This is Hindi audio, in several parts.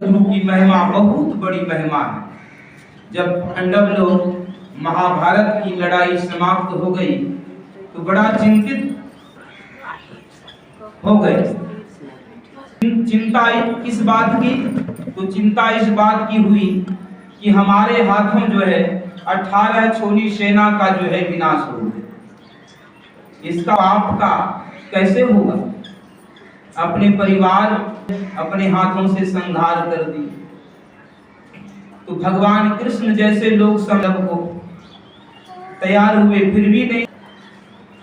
गुरु की महिमा बहुत बड़ी महिमा है। जब पांडव लोग महाभारत की लड़ाई समाप्त हो गई तो बड़ा चिंतित हो गए। चिंता किस बात की? तो चिंता इस बात की हुई कि हमारे हाथों जो है 18 छोनी सेना का जो है विनाश हो गया। इसका आपका कैसे होगा? अपने परिवार अपने हाथों से संहार कर दी। तो भगवान कृष्ण जैसे लोग संभव को तैयार हुए, फिर भी नहीं।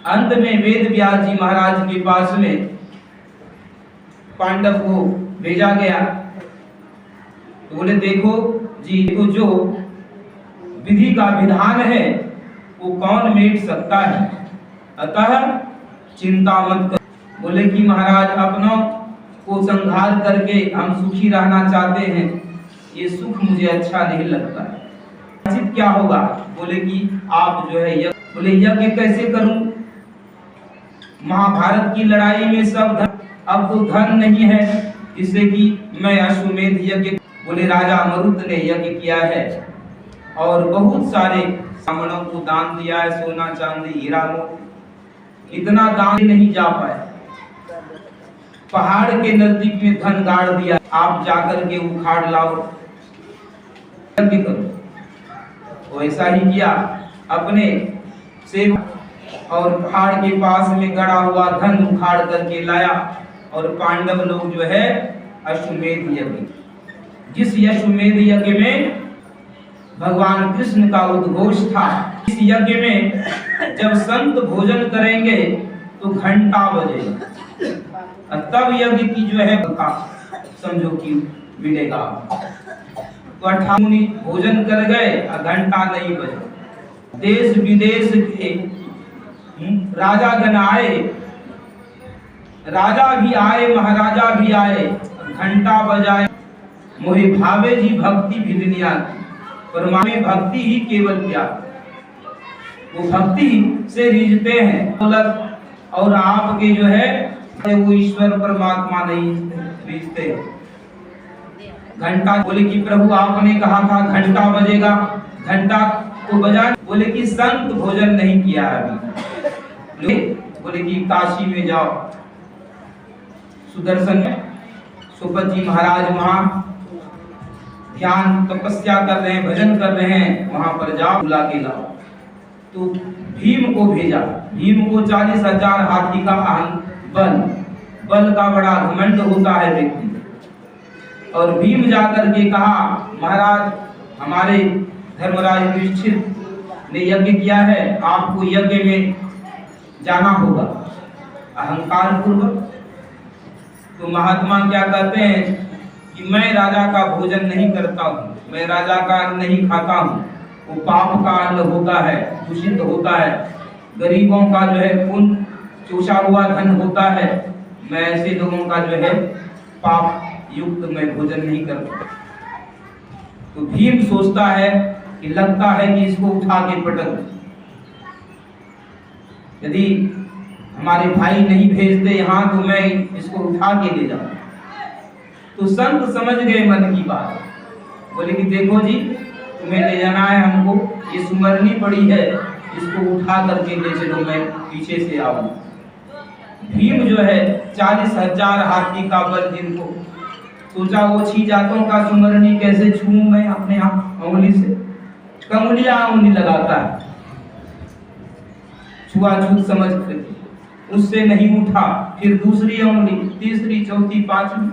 अंत में वेद व्यास जी महाराज के पास में पांडव को भेजा गया। तो बोले देखो जी, तो जो विधि का विधान है वो कौन मेट सकता है, अतः चिंता मत कर। बोले कि महाराज अपनों को संहार करके हम सुखी रहना चाहते हैं, ये सुख मुझे अच्छा नहीं लगता है। क्या होगा? बोले कि आप जो है यज्ञ। बोले यज्ञ कैसे करूं? महाभारत की लड़ाई में सब धन, अब तो धन नहीं है, इससे कि मैं अश्वमेध यज्ञ। बोले राजा मरुत ने यज्ञ किया है और बहुत सारे ब्राह्मणों को दान दिया है, सोना चांदी हीरा मोती। इतना दान नहीं जा पाए, पहाड़ के नजदीक में धन गाड़ दिया, आप जाकर के उखाड़ लाओ यज्ञ करो। वैसा ही किया, अपने से और पहाड़ के पास में गड़ा हुआ धन उखाड़ करके लाया और पांडव लोग जो है अश्वमेध यज्ञ, जिस अश्वमेध यज्ञ में भगवान कृष्ण का उद्घोष था, इस यज्ञ में जब संत भोजन करेंगे तो घंटा बजेगा, तब यज्ञ की जो है समझो कि मिलेगा। तो 18 भोजन कर गए, घंटा नहीं बजा। देश विदेश के राजा गण आए, राजा भी आए, महाराजा भी आए, घंटा बजाए। मोहि भावे जी भक्ति भिदनिया, परमात्मा में भक्ति ही केवल प्यार, वो भक्ति से रिझते हैं। और आपके जो है वो ईश्वर परमात्मा नहीं रिझते। घंटा, बोले कि प्रभु आपने कहा था घंटा बजेगा, घंटा तो बजा। बोले कि संत भोजन नहीं किया अभी। बोले कि काशी में जाओ, सुदर्शन में सुपत जी महाराज वहां ध्यान तपस्या कर रहे हैं, भजन कर रहे हैं, वहां पर जाओ, बुला के लाओ। तो भीम को भेजा। भीम को 40,000 हाथी का बल का बड़ा घमंड होता है व्यक्ति। और भीम जाकर के कहा महाराज हमारे धर्मराज युधिष्ठिर ने यज्ञ किया है, आपको यज्ञ में जाना होगा। अहंकार पूर्वक। तो महात्मा क्या कहते हैं कि मैं राजा का भोजन नहीं करता हूँ, मैं राजा का अन्न नहीं खाता हूँ, वो पाप का अन्न होता है, दूषित होता है, गरीबों का जो है पुण्य चूसा हुआ धन होता है, मैं ऐसे लोगों का जो है पाप युक्त मैं भोजन नहीं करता। तो भीम सोचता है कि लगता है कि इसको उठा के पटक, यदि हमारे भाई नहीं भेजते यहाँ तो मैं इसको उठा के ले जाऊं। तो संत समझ गए मन की बात, बोले कि देखो जी तुम्हें ले जाना है हमको, ये सुमरनी पड़ी है, इसको उठा करके ले चलो, मैं पीछे से आऊं। भीम जो है 40,000 हाथी का बल, जिनको सोचा वो 6 जातों का सुमरनी कैसे छूऊं मैं अपने हाथ उंगली से, कंगुलियां उंगली लगाता है, छुआछूत समझ कर, उससे नहीं उठा। फिर दूसरी उंगली, तीसरी, चौथी, पांचवी,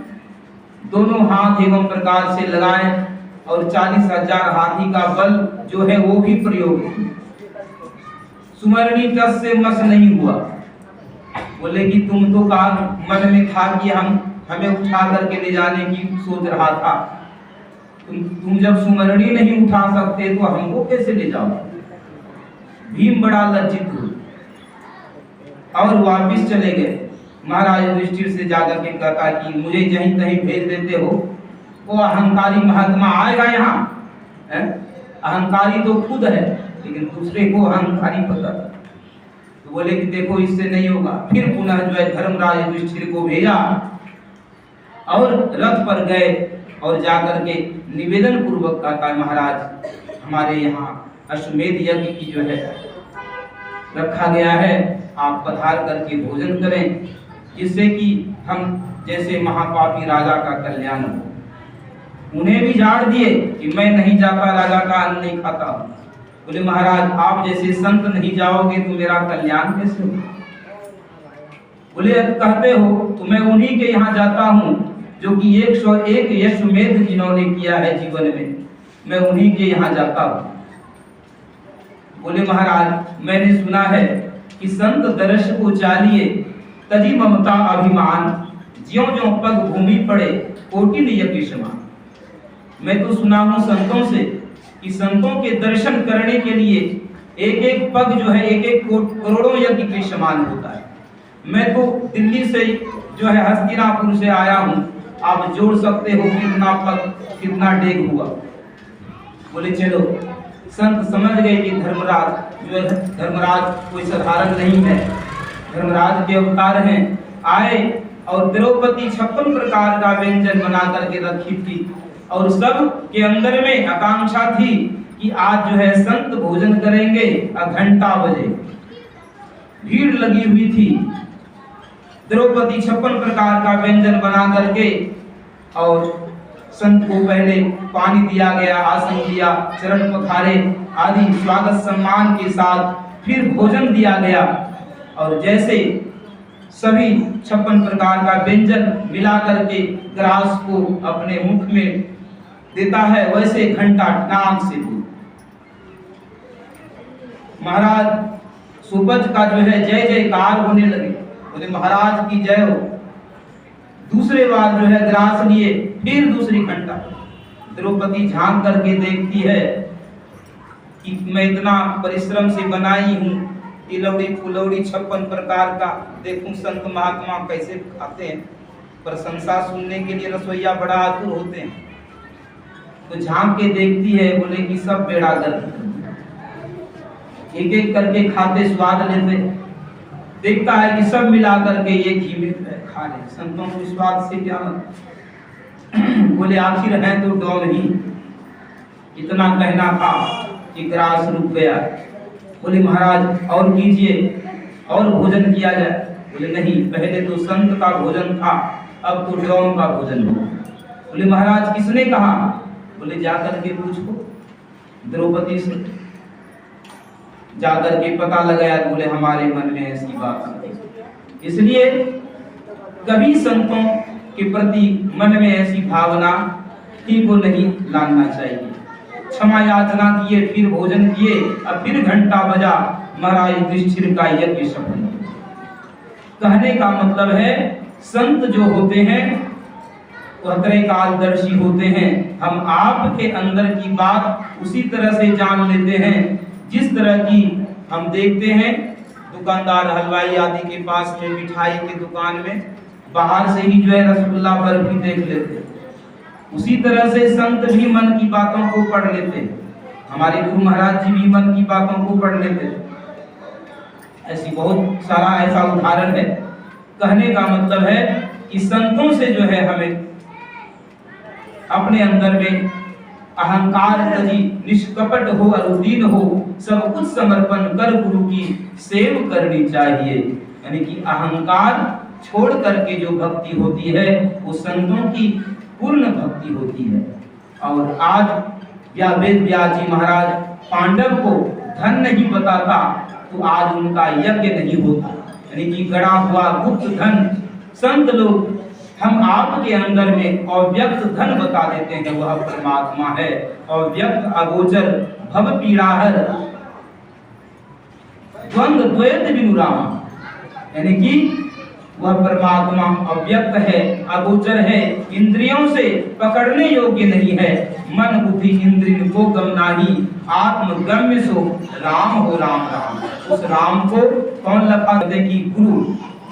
दोनों हाथ एवं प्रकार से लगाए और 40,000 हाथी का बल जो है वो भी प्रयोग। सुमरनी टस से मस नहीं हुआ। बोले कि तुम तो का मन में था कि हमें उठा करके ले जाने की सोच रहा था, तुम जब सुमरनी नहीं उठा सकते तो हमको कैसे ले जाओ। भीम बड़ा लज्जित हुआ और वापिस चले गए। महाराज युधिष्ठिर से जाकर के कहता कि मुझे जहीं तहीं भेज देते हो, वो अहंकारी महात्मा आएगा यहाँ। अहंकारी तो खुद है लेकिन दूसरे को अहंकारी पता। तो बोले कि देखो इससे नहीं होगा। फिर पुनः जो है धर्मराज युधिष्ठिर को भेजा और रथ पर गए और जाकर के निवेदन पूर्वक कहता है महाराज हमारे यहाँ अश्वमेध यज्ञ की जो है रखा गया है, आप पधार करके भोजन करें, जिससे कि हम जैसे महापापी राजा का कल्याण हो। उन्हें भी झाड़ दिए कि मैं नहीं जाता, राजा का अन्न नहीं खाता। बोले महाराज आप जैसे संत नहीं जाओगे तो मेरा कल्याण कैसे हो? बोले कहते हो तो मैं उन्हीं के यहाँ जाता हूँ जो कि 101 अश्वमेध जिन्होंने किया है जीवन में, मैं उन्हीं के यहाँ जाता हूँ। बोले महाराज मैंने सुना है कि संत दर्श को चालिए तजी ममता अभिमान, ज्यों ज्यों पग भूमि पड़े कोटि यज्ञ समान। मैं तो सुना हूँ संतों से कि संतों के दर्शन करने के लिए एक एक पग जो है एक एक करोड़ों यज्ञ के समान होता है। मैं तो दिल्ली से जो है हस्तिनापुर से आया हूँ, आप जोड़ सकते हो कितना पग कितना डेग हुआ। बोले चलो, संत समझ गए कि धर्मराज जो है धर्मराज कोई साधारण नहीं है, धर्मराज के अवतार हैं। आए और द्रौपदी 56 प्रकार का व्यंजन बना करके रखी थी और सब के अंदर में आकांक्षा थी कि आज जो है संत भोजन करेंगे और घंटा बजे। भीड़ लगी हुई थी। द्रौपदी 56 प्रकार का व्यंजन बना करके और संत को पहले पानी दिया गया, आसन दिया, चरण पखारे आदि स्वागत सम्मान के साथ फिर भोजन दिया गया। और जैसे सभी 56 प्रकार का व्यंजन मिला करके ग्रास को अपने मुख में देता है, वैसे घंटा नाक से महाराज सुपज का जो है जय जयकार होने लगे। बोले महाराज की जय हो। दूसरे बार जो है ग्रास लिए, फिर दूसरी घंटा। द्रौपदी झांक करके देखती है कि मैं इतना परिश्रम से बनाई हूँ, तिलौड़ी फुलौड़ी 56 प्रकार का, देखूं संत महात्मा कैसे खाते हैं। प्रशंसा सुनने के लिए रसोईया बड़ा आतुर होते हैं। तो झांक के देखती है, बोले कि सब बेड़ा गर्क, एक एक करके खाते स्वाद लेते। देखता है कि सब मिला करके ये घी में खा रहे। संतों को स्वाद से क्या बोले आखिर है तो डॉल ही। इतना कहना था कि ग्रास रुक गया। बोले महाराज और कीजिए, और भोजन किया जाए। बोले नहीं, पहले तो संत का भोजन था, अब तो ड्रोन का भोजन हो। बोले महाराज किसने कहा? बोले जाकर के पूछो द्रौपदी से। जाकर के पता लगाया। बोले हमारे मन में ऐसी बात नहीं। इसलिए कभी संतों के प्रति मन में ऐसी भावना को नहीं लाना चाहिए। क्षमा याचना किए, फिर भोजन किए और फिर घंटा बजा। महाराज युधिष्ठिर का यज्ञ सफल। कहने का मतलब है संत जो होते हैं वह त्रैकालदर्शी होते हैं। हम आपके अंदर की बात उसी तरह से जान लेते हैं जिस तरह की हम देखते हैं दुकानदार हलवाई आदि के पास में, मिठाई की दुकान में बाहर से ही जो है रसगुल्ला बर्फी देख लेते। उसी तरह से संत भी मन की बातों को पढ़ लेते। हमारे गुरु महाराज जी भी मन की बातों को पढ़ लेते। ऐसी बहुत सारा ऐसा उदाहरण है। कहने का मतलब है कि संतों से जो है हमें अपने अंदर में अहंकार तजी निष्कपट हो, अरुदीन हो, सब कुछ समर्पण कर गुरु की सेव करनी चाहिए। यानी कि अहंकार छोड़ करके जो भक्ति होती है वो संतों की पूर्ण भक्ति होती है। और आज वेद व्यास जी महाराज पांडव को धन नहीं बताता तो आज उनका यज्ञ नहीं होता। यानी कि गड़ा हुआ गुप्त धन संत लोग हम आपके अंदर में अव्यक्त धन बता देते हैं, वह परमात्मा है। अव्यक्त अगोचर भव पीड़ाहर द्वंद्व द्वैत विनुरामा। यानी कि वह परमात्मा अव्यक्त है, अगोचर है, इंद्रियों से पकड़ने योग्य नहीं है। मन बुद्धि इंद्रिय को गम नाही, आत्मगम्य सो राम हो राम राम। उस राम को कौन लखा दे कि गुरु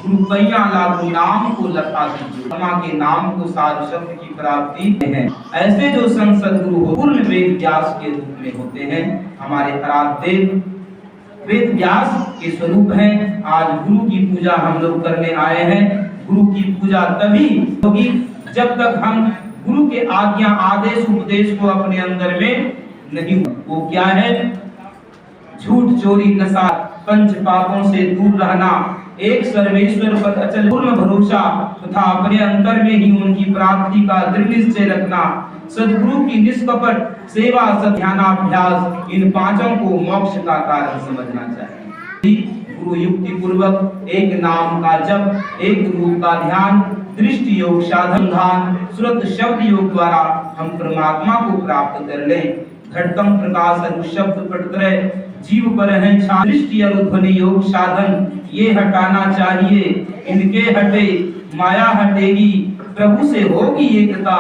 रुपया लागू नाम को लखा दीजिए। क्षमा के नाम को सार शब्द की प्राप्ति है। ऐसे जो संत सद्गुरु हो पूर्ण वेद व्यास के रूप में होते हैं। हमारे आराध्य वेद व्यास के स्वरूप हैं। आज गुरु की पूजा हम लोग करने आए हैं। गुरु की पूजा तभी होगी जब तक हम गुरु के आज्ञा आदेश उपदेश को अपने अंदर में नहीं, वो क्या है? झूठ चोरी नशा पंच पापों से दूर रहना, एक सर्वेश्वर पर अचल पूर्ण भरोसा तथा अपने अंतर में ही उनकी प्राप्ति का दृढ़ निश्चय रखना, सद्गुरु की निष्कपट सेवा सध्यानाभ्यास, इन पांचों को मोक्ष का कारण समझना चाहिए। गुरु युक्ति पूर्वक एक नाम का जप, एक रूप का ध्यान, दृष्टि योग साधन ध्यान, श्रुत शब्द योग द्वारा हम परमात्मा को प्राप्त कर लें। घटतम प्रकाश अरु शब्द पटत्रय जीव पर है छा, दृष्टि अरु ध्वनि योग साधन ये हटाना चाहिए, इनके हटे माया हटेगी, प्रभु से होगी एकता,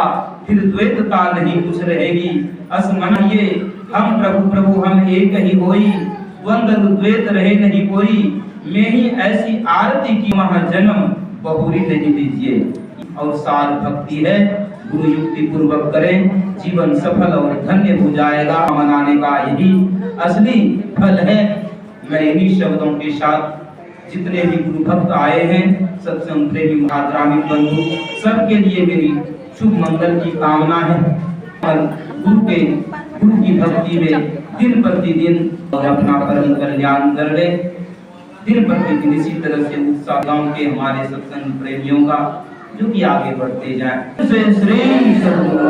फिर द्वैतता नहीं कुछ रहेगी। असमनिए हम प्रभु प्रभु हम एक ही होई, द्वंद द्वैत रहे नहीं कोई, मैं ही ऐसी आरती की महाजन्म बहुरी नहीं दीजिए। और सार भक्ति है, गुरु युक्ति पूर्वक करें, जीवन सफल और धन्य हो जाएगा। मनाने का यही असली फल है। मैं इन्हीं शब्दों के साथ जितने भी गुरु भक्त आए हैं, सत्संग प्रेमी महाद्रामिक बंधु, सबके लिए मेरी शुभ मंगल की कामना है। और गुरु की भक्ति में दिन प्रतिदिन और अपना परम कल्याण कर ले। दिन प्रतिदिन इसी तरह से उत्साह गांव के हमारे सत्संग प्रेमियों का जो कि आगे बढ़ते जाए। श्री सद्गुरु